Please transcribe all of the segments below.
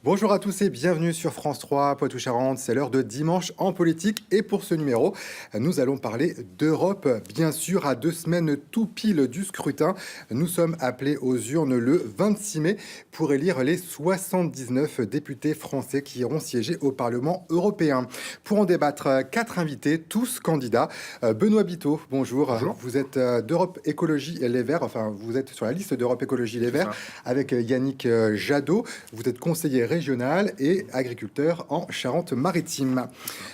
Bonjour à tous et bienvenue sur France 3, Poitou-Charentes. C'est l'heure de Dimanche en politique et pour ce numéro, nous allons parler d'Europe. Bien sûr, à 2 semaines tout pile du scrutin, nous sommes appelés aux urnes le 26 mai pour élire les 79 députés français qui iront siéger au Parlement européen. Pour en débattre, 4 invités, tous candidats. Benoît Biteau, bonjour. Bonjour. Vous êtes d'Europe Écologie Les Verts, enfin vous êtes sur la liste d'Europe Écologie Les Verts avec Yannick Jadot. Vous êtes conseiller régional et agriculteur en Charente-Maritime.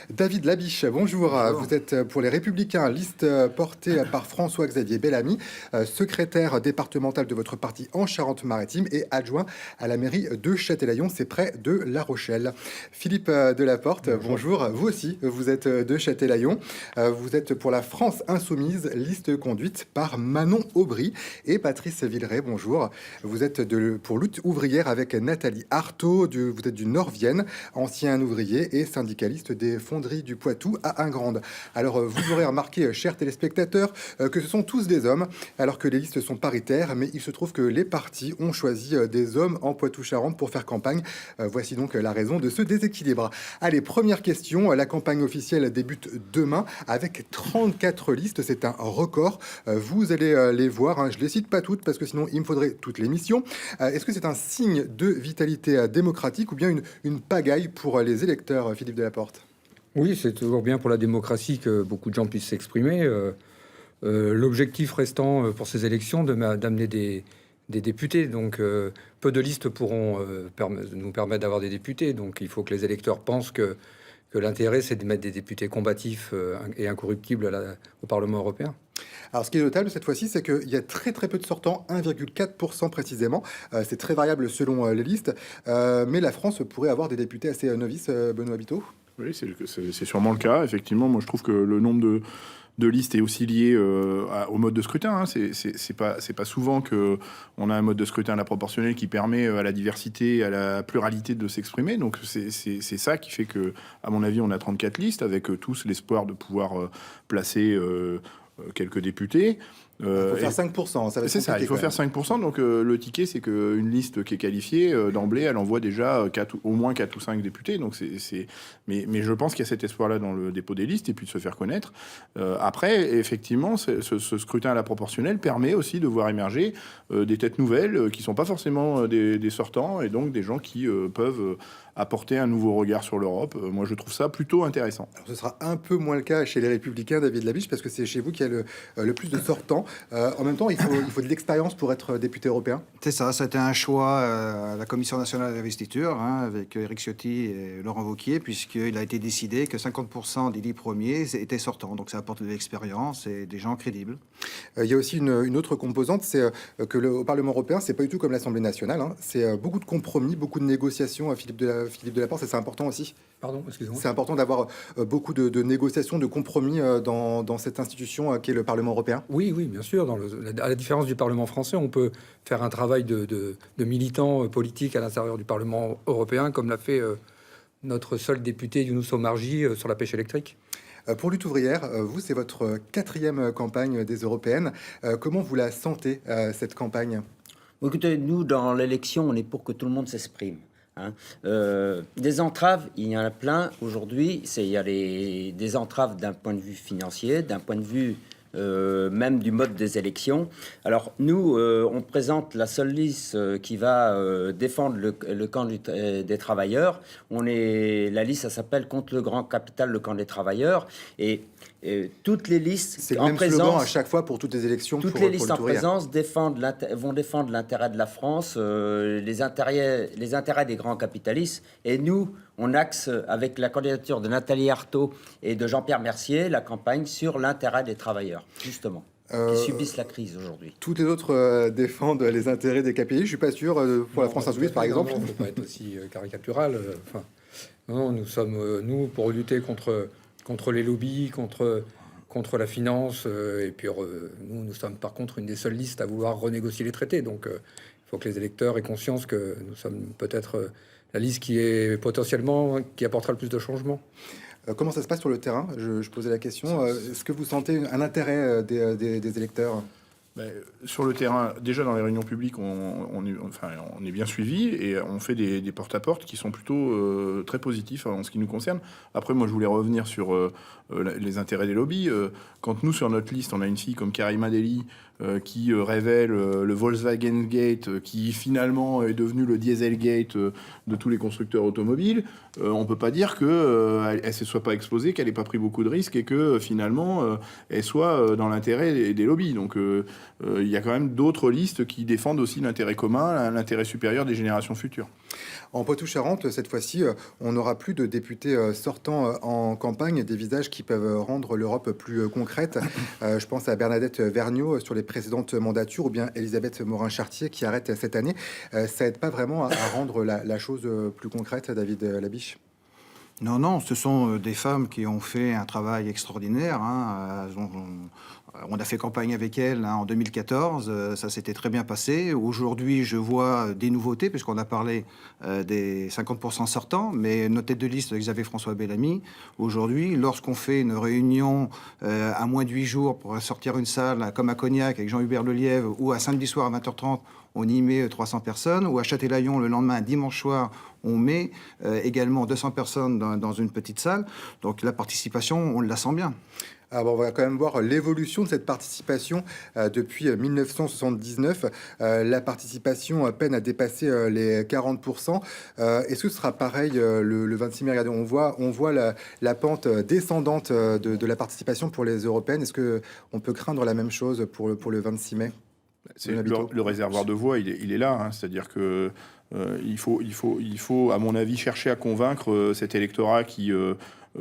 David Labiche, bonjour. Vous êtes pour les Républicains, liste portée par François-Xavier Bellamy, secrétaire départemental de votre parti en Charente-Maritime et adjoint à la mairie de Châtelaillon, c'est près de La Rochelle. Philippe Delaporte, bonjour. Vous aussi, vous êtes de Châtelaillon. Vous êtes pour la France Insoumise, liste conduite par Manon Aubry et Patrice Villeray, bonjour. Vous êtes pour Lutte ouvrière avec Nathalie Arthaud, vous êtes du Nord-Vienne, ancien ouvrier et syndicaliste des fonderies du Poitou à Ingrande. Alors, vous aurez remarqué, chers téléspectateurs, que ce sont tous des hommes, alors que les listes sont paritaires, mais il se trouve que les partis ont choisi des hommes en Poitou-Charentes pour faire campagne. Voici donc la raison de ce déséquilibre. Allez, première question. La campagne officielle débute demain avec 34 listes. C'est un record. Vous allez les voir. Je ne les cite pas toutes parce que sinon il me faudrait toute l'émission. Est-ce que c'est un signe de vitalité démocratique ou bien une pagaille pour les électeurs, Philippe Delaporte? Oui, c'est toujours bien pour la démocratie que beaucoup de gens puissent s'exprimer. L'objectif restant pour ces élections d'amener des députés. Donc, peu de listes pourront nous permettre d'avoir des députés. Donc, il faut que les électeurs pensent que l'intérêt, c'est de mettre des députés combatifs et incorruptibles au Parlement européen. Alors, ce qui est notable cette fois-ci, c'est qu'il y a très très peu de sortants, 1,4% précisément. C'est très variable selon les listes. Mais la France pourrait avoir des députés assez novices, Benoît Biteau. Oui, c'est sûrement le cas. Effectivement, moi je trouve que le nombre de listes est aussi lié au mode de scrutin. Hein. C'est pas souvent que on a un mode de scrutin à la proportionnelle qui permet à la diversité, à la pluralité de s'exprimer. Donc c'est ça qui fait que, à mon avis, on a 34 listes avec tous l'espoir de pouvoir placer quelques députés. Il faut faire 5%, ça va être C'est ça, il faut faire 5%. Donc le ticket, c'est qu'une liste qui est qualifiée, d'emblée, elle envoie déjà au moins 4 ou 5 députés. Donc mais je pense qu'il y a cet espoir-là dans le dépôt des listes et puis de se faire connaître. Après, effectivement, ce scrutin à la proportionnelle permet aussi de voir émerger des têtes nouvelles qui ne sont pas forcément des sortants et donc des gens qui peuvent apporter un nouveau regard sur l'Europe. Moi, je trouve ça plutôt intéressant. Alors, ce sera un peu moins le cas chez les Républicains, David Labiche, parce que c'est chez vous qu'il y a le plus de sortants. En même temps, il faut de l'expérience pour être député européen. C'est ça, c'était un choix à la Commission nationale d'investiture, avec Éric Ciotti et Laurent Wauquiez, puisqu'il a été décidé que 50% des 10 premiers étaient sortants. Donc ça apporte de l'expérience et des gens crédibles. Il y a aussi une autre composante, c'est que au Parlement européen, c'est pas du tout comme l'Assemblée nationale. C'est beaucoup de compromis, beaucoup de négociations. Philippe Delaporte, c'est important aussi. Pardon, excusez-moi. C'est important d'avoir beaucoup de négociations, de compromis dans cette institution qu'est le Parlement européen. Oui, bien sûr. À la différence du Parlement français, on peut faire un travail de militant politique à l'intérieur du Parlement européen, comme l'a fait notre seul député Younous Omarjee sur la pêche électrique. Pour Lutte ouvrière, vous, c'est votre 4e campagne des européennes. Comment vous la sentez, cette campagne? Écoutez, nous, dans l'élection, on est pour que tout le monde s'exprime. Des entraves, il y en a plein aujourd'hui. Il y a des entraves d'un point de vue financier, d'un point de vue même du mode des élections. Alors nous, on présente la seule liste qui va défendre le camp des travailleurs. La liste, ça s'appelle Contre le grand capital, le camp des travailleurs. Et toutes les listes c'est le même slogan à chaque fois pour toutes les élections. Toutes les listes en présence vont défendre l'intérêt de la France, les intérêts des grands capitalistes. Et nous, on axe avec la candidature de Nathalie Arthaud et de Jean-Pierre Mercier la campagne sur l'intérêt des travailleurs, justement, qui subissent la crise aujourd'hui. Toutes les autres défendent les intérêts des KPI. Je suis pas sûr pour la France Insoumise, par exemple. On ne peut pas être aussi caricatural. Non, nous sommes nous pour lutter contre les lobbies, contre la finance, et puis nous sommes par contre une des seules listes à vouloir renégocier les traités. Donc il faut que les électeurs aient conscience que nous sommes peut-être la liste qui apportera le plus de changements. Comment ça se passe sur le terrain? Je posais la question. Est-ce que vous sentez un intérêt des électeurs? Sur le terrain, déjà dans les réunions publiques, on est bien suivi et on fait des porte-à-porte qui sont plutôt très positifs en ce qui nous concerne. Après, moi, je voulais revenir sur les intérêts des lobbies. Quand nous, sur notre liste, on a une fille comme Karima Deli qui révèle le Volkswagen Gate, qui finalement est devenu le Dieselgate de tous les constructeurs automobiles, on peut pas dire qu'elle ne se soit pas exposée, qu'elle n'ait pas pris beaucoup de risques et que finalement elle soit dans l'intérêt des lobbies. Donc il y a quand même d'autres listes qui défendent aussi l'intérêt commun, l'intérêt supérieur des générations futures. En Poitou-Charentes, cette fois-ci, on n'aura plus de députés sortants en campagne, des visages qui peuvent rendre l'Europe plus concrète. Je pense à Bernadette Vergnaud sur les précédentes mandatures ou bien Elisabeth Morin-Chartier qui arrête cette année. Ça aide pas vraiment à rendre la chose plus concrète, David Labiche? Non, ce sont des femmes qui ont fait un travail extraordinaire. On a fait campagne avec elles en 2014, ça s'était très bien passé. Aujourd'hui, je vois des nouveautés, puisqu'on a parlé des 50% sortants, mais notre tête de liste, Xavier François Bellamy, aujourd'hui, lorsqu'on fait une réunion à moins de 8 jours pour sortir une salle, comme à Cognac avec Jean-Hubert Lelièvre, ou à samedi soir à 20h30, on y met 300 personnes, ou à Châtelaillon, le lendemain, dimanche soir, on met également 200 personnes dans une petite salle. Donc la participation, on la sent bien. Alors, on va quand même voir l'évolution de cette participation depuis 1979. La participation peine à dépasser les 40%. Est-ce que ce sera pareil le 26 mai? Regardez, on voit la pente descendante de la participation pour les européennes. Est-ce qu'on peut craindre la même chose pour le 26 mai? Le réservoir de voix, il est là. Hein. C'est-à-dire que il faut, à mon avis, chercher à convaincre cet électorat qui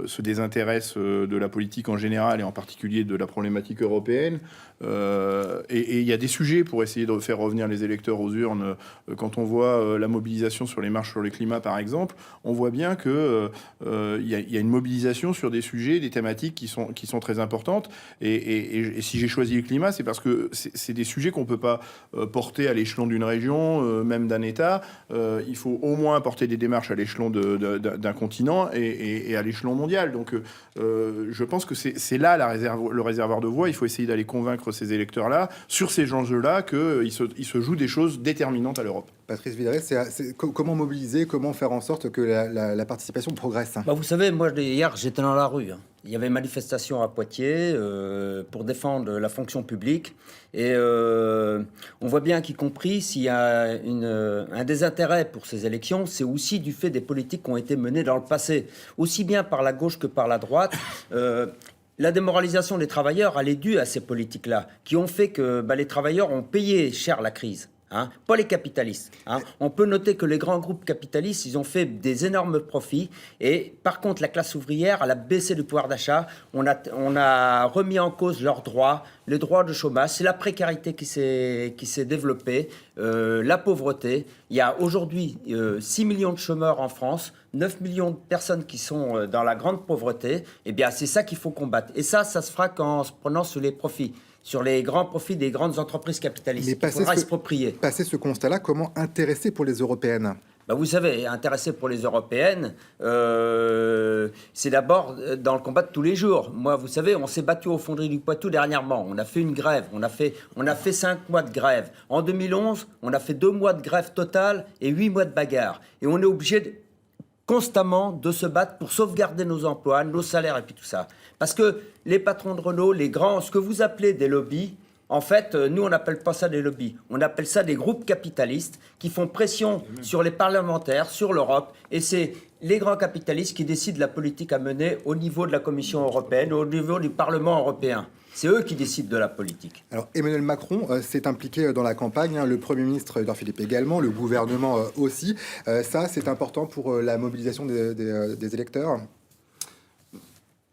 se désintéresse de la politique en général et en particulier de la problématique européenne. Et il y a des sujets pour essayer de faire revenir les électeurs aux urnes. Quand on voit la mobilisation sur les marches sur le climat, par exemple, on voit bien que il y a une mobilisation sur des sujets, des thématiques qui sont très importantes. Et si j'ai choisi le climat, c'est parce que c'est des sujets qu'on peut pas porter à l'échelon d'une région, même d'un État. Il faut au moins porter des démarches à l'échelon d'un continent et à l'échelon mondial. Donc je pense que c'est là le réservoir de voix. Il faut essayer d'aller convaincre ces électeurs-là sur ces enjeux-là qu'il se joue des choses déterminantes à l'Europe. Patrice Villeray, comment mobiliser, comment faire en sorte que la participation progresse? Vous savez, moi, hier, j'étais dans la rue. Il y avait une manifestation à Poitiers pour défendre la fonction publique. Et on voit bien qu'y compris, s'il y a un désintérêt pour ces élections, c'est aussi du fait des politiques qui ont été menées dans le passé, aussi bien par la gauche que par la droite. La démoralisation des travailleurs, elle est due à ces politiques-là, qui ont fait que les travailleurs ont payé cher la crise. Pas les capitalistes. On peut noter que les grands groupes capitalistes, ils ont fait des énormes profits. Et par contre, la classe ouvrière, elle a baissé le pouvoir d'achat. On a remis en cause leurs droits, les droits de chômage. C'est la précarité qui s'est développée, la pauvreté. Il y a aujourd'hui 6 millions de chômeurs en France, 9 millions de personnes qui sont dans la grande pauvreté. Eh bien, c'est ça qu'il faut combattre. Et ça se fera qu'en se prenant sur les profits. Sur les grands profits des grandes entreprises capitalistes. Il faudra exproprier. Passer ce constat-là, comment intéresser pour les européennes? Vous savez, intéresser pour les européennes, c'est d'abord dans le combat de tous les jours. Moi, vous savez, on s'est battu aux Fonderies du Poitou dernièrement. On a fait une grève. On a fait 5 mois de grève. En 2011, on a fait 2 mois de grève totale et 8 mois de bagarre. Et on est obligé constamment de se battre pour sauvegarder nos emplois, nos salaires et puis tout ça. Parce que les patrons de Renault, les grands, ce que vous appelez des lobbies, en fait, nous, on n'appelle pas ça des lobbies. On appelle ça des groupes capitalistes qui font pression sur les parlementaires, sur l'Europe. Et c'est les grands capitalistes qui décident de la politique à mener au niveau de la Commission européenne, au niveau du Parlement européen. C'est eux qui décident de la politique. Alors, Emmanuel Macron s'est impliqué dans la campagne, le Premier ministre Édouard Philippe également, le gouvernement aussi. Ça, c'est important pour la mobilisation des électeurs?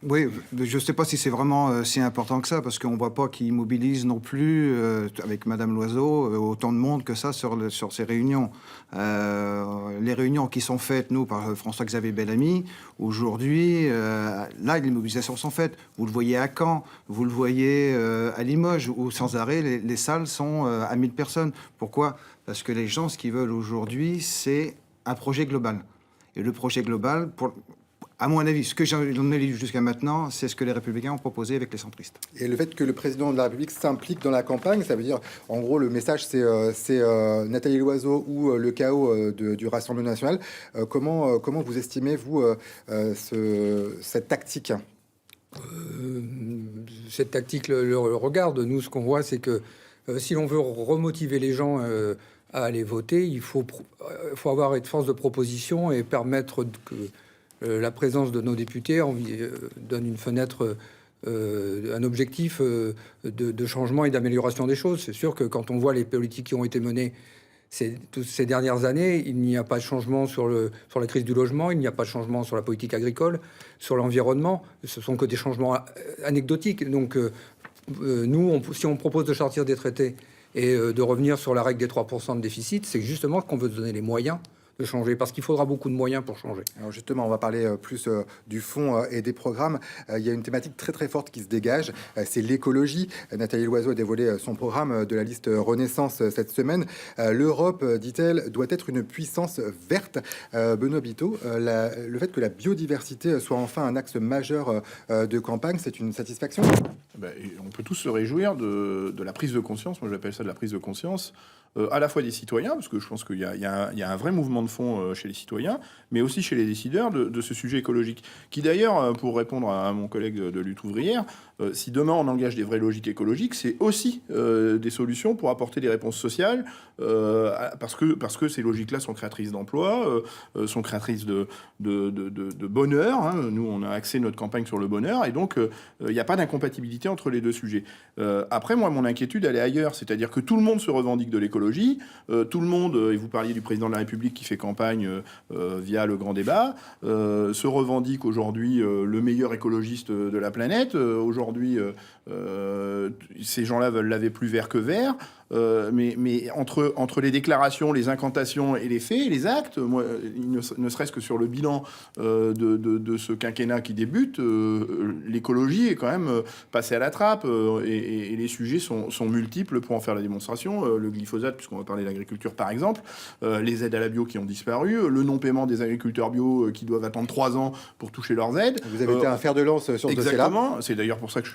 Oui, je ne sais pas si c'est vraiment si important que ça, parce qu'on ne voit pas qu'ils mobilisent non plus, avec Madame Loiseau, autant de monde que ça sur ces réunions. Les réunions qui sont faites, nous, par François-Xavier Bellamy, aujourd'hui, là, les mobilisations sont faites. Vous le voyez à Caen, vous le voyez à Limoges, où sans arrêt, les salles sont à 1000 personnes. Pourquoi? Parce que les gens, ce qu'ils veulent aujourd'hui, c'est un projet global. Et le projet global, À mon avis, ce que j'en ai lu jusqu'à maintenant, c'est ce que les Républicains ont proposé avec les centristes. Et le fait que le président de la République s'implique dans la campagne, ça veut dire, en gros, le message, c'est Nathalie Loiseau ou le chaos du Rassemblement national. Comment vous estimez, vous, cette tactique? Cette tactique le regarde. Nous, ce qu'on voit, c'est que si l'on veut remotiver les gens à aller voter, il faut avoir une force de proposition et permettre que la présence de nos députés donne une fenêtre, un objectif de changement et d'amélioration des choses. C'est sûr que quand on voit les politiques qui ont été menées toutes ces dernières années, il n'y a pas de changement sur la crise du logement, il n'y a pas de changement sur la politique agricole, sur l'environnement. Ce sont que des changements anecdotiques. Donc, si on propose de sortir des traités et de revenir sur la règle des 3% de déficit, c'est justement qu'on veut donner les moyens de changer, parce qu'il faudra beaucoup de moyens pour changer. Alors justement, on va parler plus du fond et des programmes. Il y a une thématique très très forte qui se dégage, c'est l'écologie. Nathalie Loiseau a dévoilé son programme de la liste Renaissance cette semaine. L'Europe, dit-elle, doit être une puissance verte. Benoît Biteau, le fait que la biodiversité soit enfin un axe majeur de campagne, c'est une satisfaction? On peut tous se réjouir de la prise de conscience, moi j'appelle ça de la prise de conscience, à la fois des citoyens, parce que je pense qu'il y a un vrai mouvement de fond chez les citoyens, mais aussi chez les décideurs de ce sujet écologique. Qui d'ailleurs, pour répondre à mon collègue de Lutte ouvrière, si demain on engage des vraies logiques écologiques, c'est aussi des solutions pour apporter des réponses sociales, parce que ces logiques-là sont créatrices d'emplois, sont créatrices de bonheur. Hein. Nous, on a axé notre campagne sur le bonheur, et donc il n'y a pas d'incompatibilité entre les deux sujets. Après, moi, mon inquiétude, elle est ailleurs, c'est-à-dire que tout le monde se revendique de l'écologie, tout le monde, et vous parliez du président de la République qui fait campagne via le grand débat, se revendique aujourd'hui le meilleur écologiste de la planète. Aujourd'hui, ces gens-là veulent laver plus vert que vert. Mais entre les déclarations, les incantations et les faits, les actes, moi, ne serait-ce que sur le bilan de ce quinquennat qui débute, l'écologie est quand même passée à la trappe, et les sujets sont multiples pour en faire la démonstration. Le glyphosate, puisqu'on va parler d'agriculture par exemple, les aides à la bio qui ont disparu, le non-paiement des agriculteurs bio qui doivent attendre 3 ans pour toucher leurs aides. Vous avez été un fer de lance sur ce dossier-là. Exactement, c'est d'ailleurs pour ça que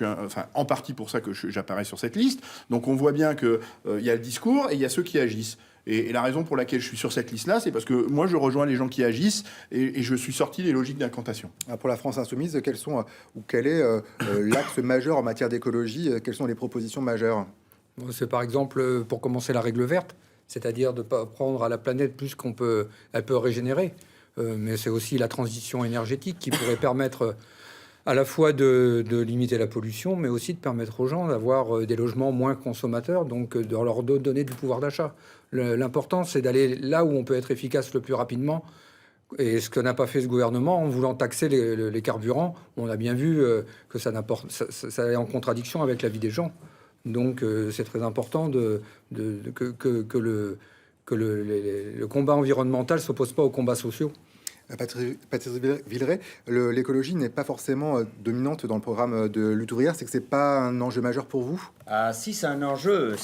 en partie pour ça que j'apparais sur cette liste. Donc on voit bien que il y a le discours et il y a ceux qui agissent. Et la raison pour laquelle je suis sur cette liste-là, c'est parce que moi, je rejoins les gens qui agissent et je suis sorti des logiques d'incantation. Pour la France insoumise, quel est l'axe majeur en matière d'écologie? Quelles sont les propositions majeures? C'est par exemple, pour commencer, la règle verte, c'est-à-dire de ne pas prendre à la planète plus qu'elle peut régénérer. Mais c'est aussi la transition énergétique qui pourrait permettre à la fois de limiter la pollution, mais aussi de permettre aux gens d'avoir des logements moins consommateurs, donc de leur donner du pouvoir d'achat. L'important, c'est d'aller là où on peut être efficace le plus rapidement. Et ce que n'a pas fait ce gouvernement en voulant taxer les carburants, on a bien vu que ça est en contradiction avec la vie des gens. Donc c'est très important que le combat environnemental ne s'oppose pas aux combats sociaux. Patrice Villeray, l'écologie n'est pas forcément dominante dans le programme de Lutte ouvrière. C'est que c'est pas un enjeu majeur pour vous? Ah si, c'est un enjeu,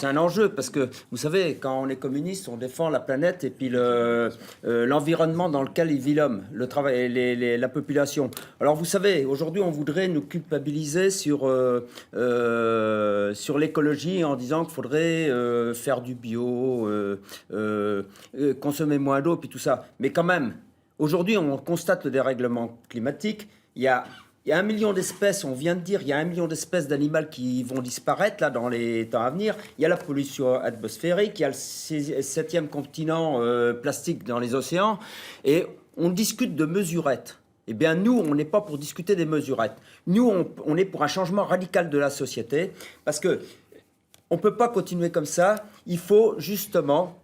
parce que vous savez, quand on est communiste, on défend la planète et puis l'environnement dans lequel il vit l'homme, le travail, la population. Alors vous savez, aujourd'hui, on voudrait nous culpabiliser sur l'écologie en disant qu'il faudrait faire du bio, consommer moins d'eau, puis tout ça. Mais quand même, aujourd'hui, on constate le dérèglement climatique. Il y a 1 million d'espèces, on vient de dire, il y a 1 million d'espèces d'animaux qui vont disparaître là dans les temps à venir. Il y a la pollution atmosphérique, il y a le 7e continent plastique dans les océans. Et on discute de mesurettes. Eh bien, nous, on n'est pas pour discuter des mesurettes. Nous, on est pour un changement radical de la société, parce que on ne peut pas continuer comme ça. Il faut justement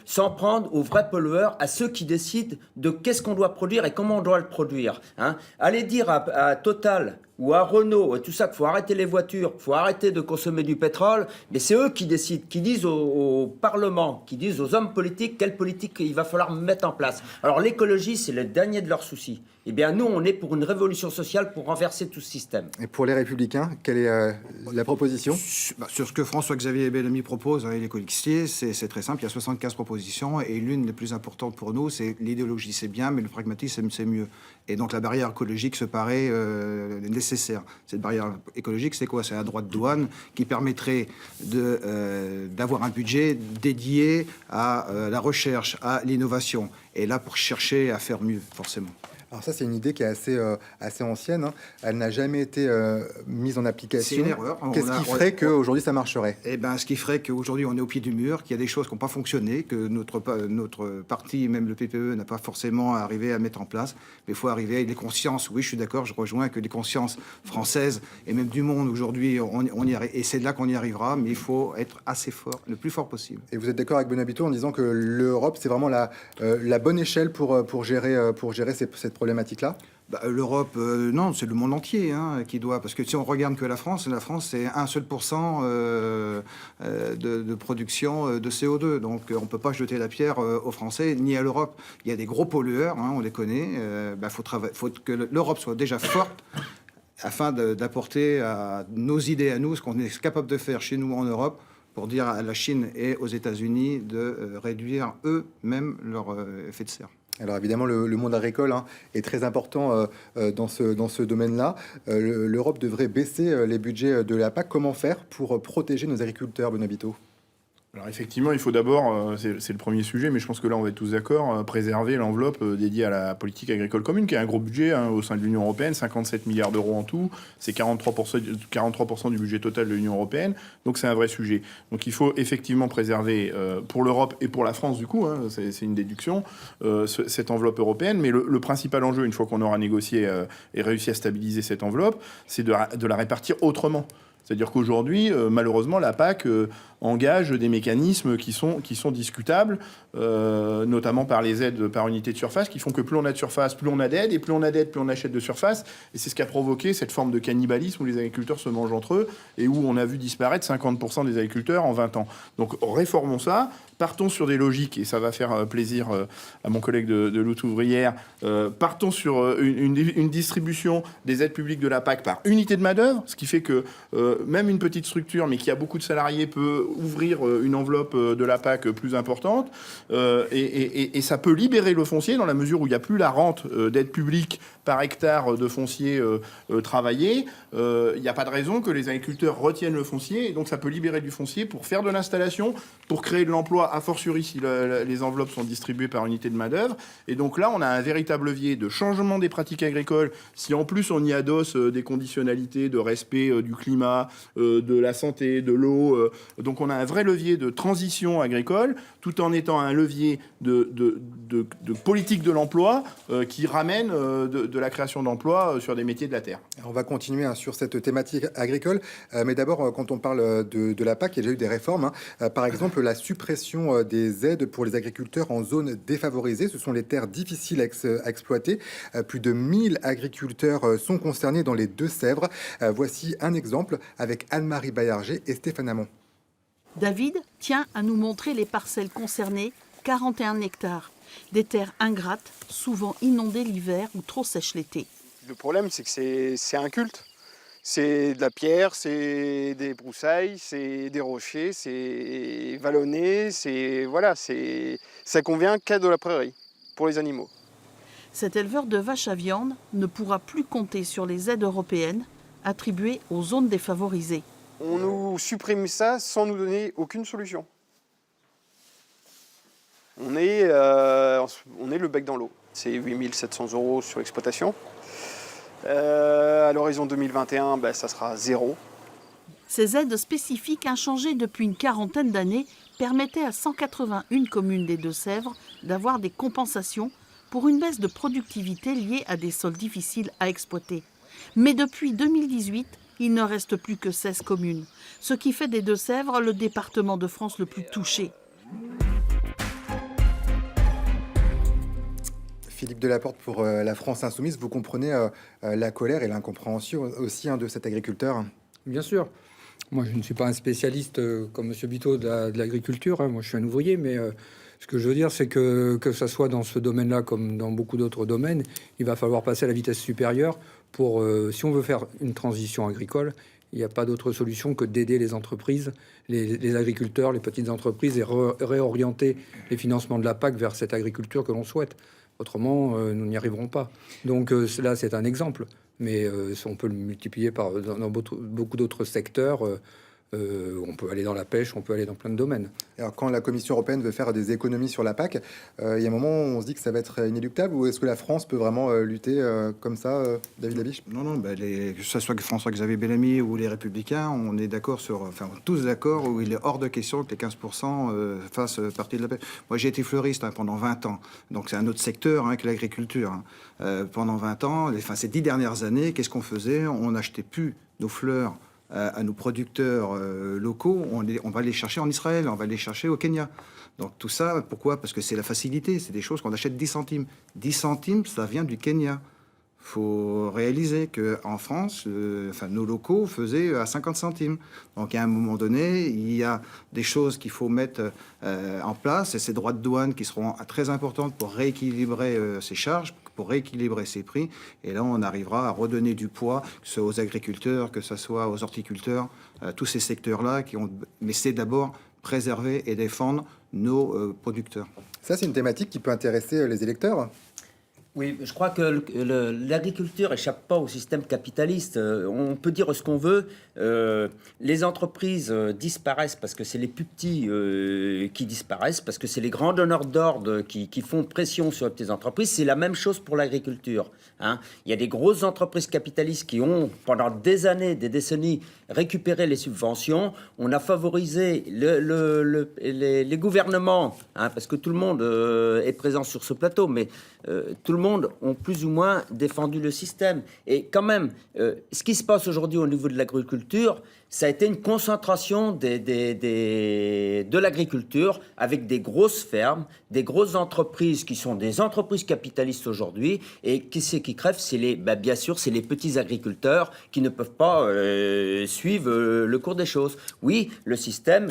s'en prendre aux vrais pollueurs, à ceux qui décident de qu'est-ce qu'on doit produire et comment on doit le produire. Hein. Allez dire à Total ou à Renault, et tout ça, qu'il faut arrêter les voitures, qu'il faut arrêter de consommer du pétrole, mais c'est eux qui décident, qui disent au Parlement, qui disent aux hommes politiques quelle politique il va falloir mettre en place. Alors l'écologie, c'est le dernier de leurs soucis. Eh bien nous, on est pour une révolution sociale pour renverser tout ce système. Et pour les Républicains, quelle est la proposition? Sur ce que François-Xavier Bellamy propose avec les colistiers, c'est très simple. Il y a 75 propositions et l'une des plus importantes pour nous, c'est l'idéologie, c'est bien, mais le pragmatisme, c'est mieux. Et donc la barrière écologique se paraît nécessaire. Cette barrière écologique, c'est quoi? C'est un droit de douane qui permettrait d'avoir un budget dédié à la recherche, à l'innovation. Et là, pour chercher à faire mieux, forcément. Alors ça, c'est une idée qui est assez ancienne, hein. Elle n'a jamais été mise en application. C'est une erreur. Qu'est-ce qui ferait qu'aujourd'hui ça marcherait? Eh ben, ce qui ferait qu'aujourd'hui on est au pied du mur, qu'il y a des choses qui n'ont pas fonctionné, que notre parti, même le PPE, n'a pas forcément arrivé à mettre en place. Mais il faut arriver avec les consciences. Oui, je suis d'accord, je rejoins que les consciences françaises et même du monde aujourd'hui, on y arrive. Et c'est là qu'on y arrivera, mais il faut être assez fort, le plus fort possible. Et vous êtes d'accord avec Benoît Biteau en disant que l'Europe, c'est vraiment la bonne échelle pour gérer cette problématique-là? L'Europe, non, c'est le monde entier qui doit. Parce que si on regarde que la France, c'est 1 seul % de production de CO2. Donc on ne peut pas jeter la pierre aux Français ni à l'Europe. Il y a des gros pollueurs, on les connaît. Faut que l'Europe soit déjà forte afin d'apporter à nos idées à nous, ce qu'on est capable de faire chez nous en Europe, pour dire à la Chine et aux États-Unis de réduire eux-mêmes leur effet de serre. Alors évidemment, le monde agricole est très important dans ce domaine-là. L'Europe devrait baisser les budgets de la PAC. Comment faire pour protéger nos agriculteurs, Benoît Biteau? Alors effectivement, il faut d'abord, c'est le premier sujet, mais je pense que là on va être tous d'accord, préserver l'enveloppe dédiée à la politique agricole commune, qui est un gros budget au sein de l'Union européenne, 57 milliards d'euros en tout, c'est 43% du budget total de l'Union européenne, donc c'est un vrai sujet. Donc il faut effectivement préserver pour l'Europe et pour la France du coup, c'est une déduction, cette enveloppe européenne, mais le principal enjeu, une fois qu'on aura négocié et réussi à stabiliser cette enveloppe, c'est de la répartir autrement. C'est-à-dire qu'aujourd'hui, malheureusement, la PAC engage des mécanismes qui sont discutables, notamment par les aides par unité de surface, qui font que plus on a de surface, plus on a d'aide, et plus on a d'aide, plus on achète de surface. Et c'est ce qui a provoqué cette forme de cannibalisme où les agriculteurs se mangent entre eux et où on a vu disparaître 50% des agriculteurs en 20 ans. Donc réformons ça, partons sur des logiques, et ça va faire plaisir à mon collègue de lutte ouvrière, partons sur une distribution des aides publiques de la PAC par unité de main-d'œuvre, ce qui fait que même une petite structure, mais qui a beaucoup de salariés, peut ouvrir une enveloppe de la PAC plus importante, et ça peut libérer le foncier dans la mesure où il n'y a plus la rente d'aide publique par hectare de foncier travaillé. Il n'y a pas de raison que les agriculteurs retiennent le foncier, et donc ça peut libérer du foncier pour faire de l'installation, pour créer de l'emploi, a fortiori si les enveloppes sont distribuées par unité de main-d'œuvre. Et donc là, on a un véritable levier de changement des pratiques agricoles. Si en plus on y adosse des conditionnalités de respect du climat, de la santé, de l'eau, donc on a un vrai levier de transition agricole, tout en étant un levier de politique de l'emploi qui ramène de la création d'emplois sur des métiers de la terre. Alors on va continuer sur cette thématique agricole, mais d'abord, quand on parle de la PAC, il y a déjà eu des réformes. Par exemple, la suppression des aides pour les agriculteurs en zone défavorisée. Ce sont les terres difficiles à exploiter. Plus de 1000 agriculteurs sont concernés dans les Deux-Sèvres. Voici un exemple avec Anne-Marie Baillarger et Stéphane Hamon. David tient à nous montrer les parcelles concernées, 41 hectares. Des terres ingrates, souvent inondées l'hiver ou trop sèches l'été. Le problème, c'est que c'est un culte. C'est de la pierre, c'est des broussailles, c'est des rochers, c'est vallonné, ça convient qu'à de la prairie pour les animaux. Cet éleveur de vaches à viande ne pourra plus compter sur les aides européennes attribuées aux zones défavorisées. On nous supprime ça sans nous donner aucune solution. On est le bec dans l'eau. C'est 8 700 € sur l'exploitation. À l'horizon 2021, ça sera 0. Ces aides spécifiques, inchangées depuis une quarantaine d'années, permettaient à 181 communes des Deux-Sèvres d'avoir des compensations pour une baisse de productivité liée à des sols difficiles à exploiter. Mais depuis 2018, il ne reste plus que 16 communes, ce qui fait des Deux-Sèvres le département de France le plus touché. Philippe Delaporte, pour la France Insoumise, vous comprenez la colère et l'incompréhension aussi de cet agriculteur? Bien sûr. Moi, je ne suis pas un spécialiste comme M. Biteau de l'agriculture. Moi, je suis un ouvrier, mais ce que je veux dire, c'est que ça soit dans ce domaine-là comme dans beaucoup d'autres domaines, il va falloir passer à la vitesse supérieure pour, si on veut faire une transition agricole, il n'y a pas d'autre solution que d'aider les entreprises, les agriculteurs, les petites entreprises et réorienter les financements de la PAC vers cette agriculture que l'on souhaite. Autrement, nous n'y arriverons pas. Donc là, c'est un exemple. Mais on peut le multiplier dans beaucoup d'autres secteurs. On peut aller dans la pêche, on peut aller dans plein de domaines. Alors, quand la Commission européenne veut faire des économies sur la PAC, il y a un moment où on se dit que ça va être inéluctable, ou est-ce que la France peut vraiment lutter comme ça, David Labiche? Non, que ce soit François-Xavier Bellamy ou les Républicains, on est d'accord tous d'accord où il est hors de question que les 15% fassent partie de la PAC. Moi, j'ai été fleuriste pendant 20 ans, donc c'est un autre secteur que l'agriculture. Pendant 20 ans, ces 10 dernières années, qu'est-ce qu'on faisait? On n'achetait plus nos fleurs à nos producteurs locaux, on va les chercher en Israël, on va les chercher au Kenya. Donc tout ça, pourquoi? Parce que c'est la facilité, c'est des choses qu'on achète 10 centimes. 10 centimes, ça vient du Kenya. Il faut réaliser qu'en France, nos locaux faisaient à 50 centimes. Donc à un moment donné, il y a des choses qu'il faut mettre en place, et ces droits de douane qui seront très importantes pour rééquilibrer ces charges, pour rééquilibrer ces prix. Et là, on arrivera à redonner du poids, que ce soit aux agriculteurs, que ce soit aux horticulteurs, tous ces secteurs-là. Mais c'est d'abord préserver et défendre nos producteurs. Ça, c'est une thématique qui peut intéresser les électeurs. Oui, je crois que l'agriculture échappe pas au système capitaliste. On peut dire ce qu'on veut. Les entreprises disparaissent parce que c'est les plus petits qui disparaissent, parce que c'est les grands donneurs d'ordre qui font pression sur les petites entreprises. C'est la même chose pour l'agriculture. Il y a des grosses entreprises capitalistes qui ont, pendant des années, des décennies, récupéré les subventions. On a favorisé les gouvernements, parce que tout le monde est présent sur ce plateau, mais tout le monde ont plus ou moins défendu le système. Et quand même, ce qui se passe aujourd'hui au niveau de l'agriculture, ça a été une concentration de l'agriculture avec des grosses fermes, des grosses entreprises qui sont des entreprises capitalistes aujourd'hui. Et qui c'est qui crève? Bien sûr, c'est les petits agriculteurs qui ne peuvent pas suivre le cours des choses. Oui, le système...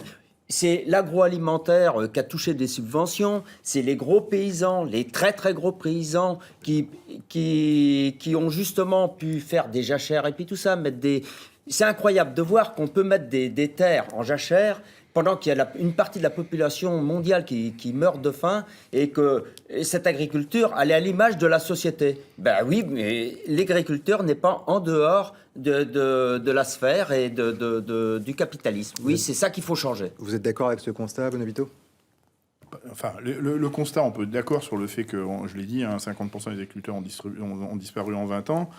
C'est l'agroalimentaire qui a touché des subventions, c'est les gros paysans, les très très gros paysans qui ont justement pu faire des jachères et puis tout ça, C'est incroyable de voir qu'on peut mettre des terres en jachère pendant qu'il y a une partie de la population mondiale qui meurt de faim et que cette agriculture, elle est à l'image de la société. Ben oui, mais l'agriculteur n'est pas en dehors de la sphère et du capitalisme. Oui, c'est ça qu'il faut changer. Vous êtes d'accord avec ce constat, Bonavito? Enfin, le constat, on peut être d'accord sur le fait que, je l'ai dit, 50% des agriculteurs ont disparu en 20 ans.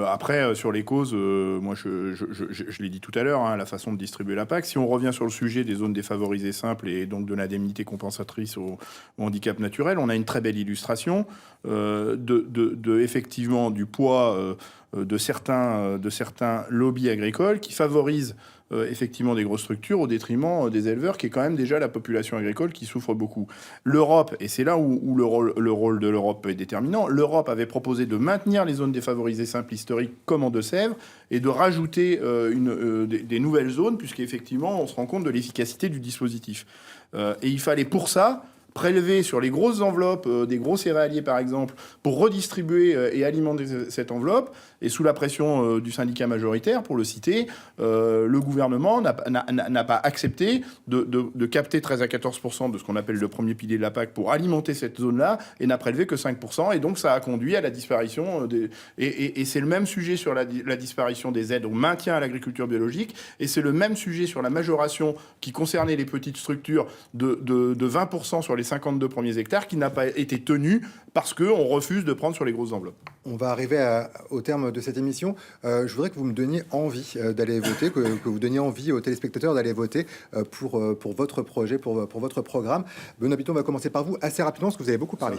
Après, sur les causes, moi, je l'ai dit tout à l'heure, la façon de distribuer la PAC. Si on revient sur le sujet des zones défavorisées simples et donc de l'indemnité compensatrice au handicap naturel, on a une très belle illustration effectivement du poids de certains lobbies agricoles qui favorisent effectivement des grosses structures au détriment des éleveurs, qui est quand même déjà la population agricole qui souffre beaucoup. L'Europe, et c'est là où le rôle de l'Europe est déterminant, l'Europe avait proposé de maintenir les zones défavorisées simples historiques comme en Deux-Sèvres et de rajouter des nouvelles zones, puisqu'effectivement on se rend compte de l'efficacité du dispositif. Et il fallait pour ça prélever sur les grosses enveloppes des gros céréaliers, par exemple, pour redistribuer et alimenter cette enveloppe. Et sous la pression du syndicat majoritaire, pour le citer, le gouvernement n'a pas accepté de capter 13 à 14% de ce qu'on appelle le premier pilier de la PAC pour alimenter cette zone-là, et n'a prélevé que 5%. Et donc, ça a conduit à la disparition et c'est le même sujet sur la disparition des aides au maintien à l'agriculture biologique. Et c'est le même sujet sur la majoration qui concernait les petites structures de 20% sur les 52 premiers hectares, qui n'a pas été tenu parce qu'on refuse de prendre sur les grosses enveloppes. On va arriver au terme de cette émission. Je voudrais que vous me donniez envie d'aller voter, que vous donniez envie aux téléspectateurs d'aller voter pour votre projet, pour votre programme. Benoît Bitton, on va commencer par vous assez rapidement parce que vous avez beaucoup parlé.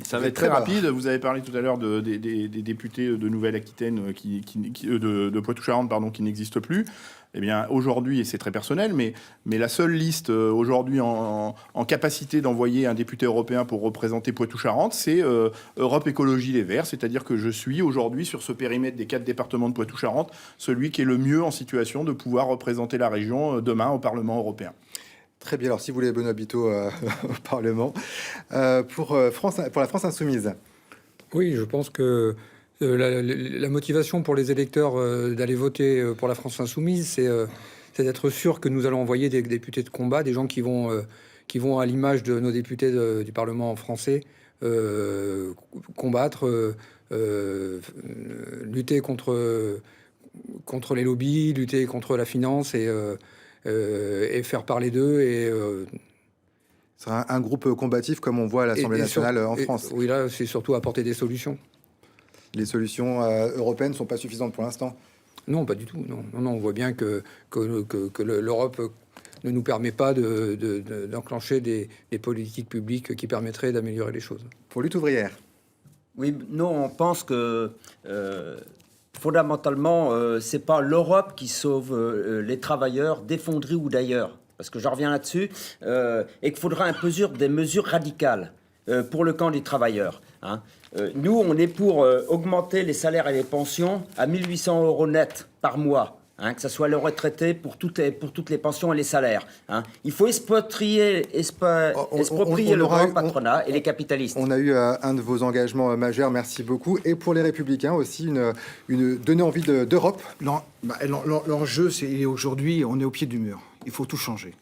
Ça va être très rapide. Vous avez parlé tout à l'heure des députés de Nouvelle-Aquitaine, de Poitou-Charentes, pardon, qui n'existent plus. Eh bien, aujourd'hui, et c'est très personnel, mais la seule liste aujourd'hui en capacité d'envoyer un député européen pour représenter Poitou-Charentes, c'est Europe Écologie Les Verts. C'est-à-dire que je suis aujourd'hui, sur ce périmètre des 4 départements de Poitou-Charentes, celui qui est le mieux en situation de pouvoir représenter la région demain au Parlement européen. Très bien. Alors, si vous voulez Benoît Bitton au Parlement, pour la France Insoumise. Oui, je pense que la motivation pour les électeurs d'aller voter pour la France Insoumise, c'est d'être sûr que nous allons envoyer des députés de combat, des gens qui vont à l'image de nos députés du Parlement français, combattre, lutter contre les lobbies, lutter contre la finance et faire parler d'eux. C'est un groupe combatif comme on voit à l'Assemblée nationale en France. Oui, là, c'est surtout apporter des solutions. Les solutions européennes ne sont pas suffisantes pour l'instant. Non, pas du tout. Non, on voit bien que l'Europe ne nous permet pas d'enclencher des politiques publiques qui permettraient d'améliorer les choses. Pour Lutte ouvrière. Oui, nous, on pense que fondamentalement, c'est pas l'Europe qui sauve les travailleurs des fonderies ou d'ailleurs, parce que j'en reviens là-dessus, et qu'il faudra des mesures radicales pour le camp des travailleurs. Hein. Nous, on est pour augmenter les salaires et les pensions à 1 800 € net par mois. Hein, que ce soit le retraité pour toutes les pensions et les salaires. Hein. Il faut exproprier le grand patronat et les capitalistes. On a eu un de vos engagements majeurs, merci beaucoup. Et pour les Républicains aussi, donner envie d'Europe. L'enjeu, c'est aujourd'hui, on est au pied du mur. Il faut tout changer.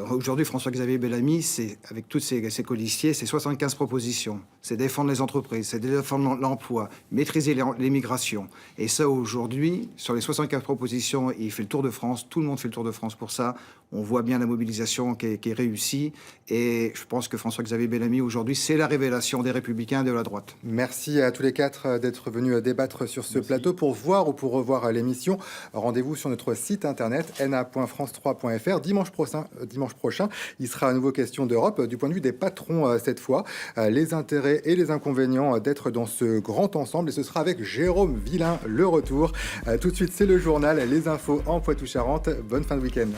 Aujourd'hui, François-Xavier Bellamy, avec tous ses colistiers, c'est 75 propositions. C'est défendre les entreprises, c'est défendre l'emploi, maîtriser l'immigration. Et ça, aujourd'hui, sur les 75 propositions, il fait le tour de France. Tout le monde fait le tour de France pour ça. On voit bien la mobilisation qui est réussie. Et je pense que François-Xavier Bellamy, aujourd'hui, c'est la révélation des Républicains et de la droite. Merci à tous les 4 d'être venus débattre sur ce plateau. Pour voir ou pour revoir l'émission, rendez-vous sur notre site internet na.france3.fr. Dimanche prochain, il sera à nouveau question d'Europe, du point de vue des patrons cette fois, les intérêts et les inconvénients d'être dans ce grand ensemble. Et ce sera avec Jérôme Villain, le retour. Tout de suite, c'est le journal, les infos en Poitou-Charentes. Bonne fin de week-end.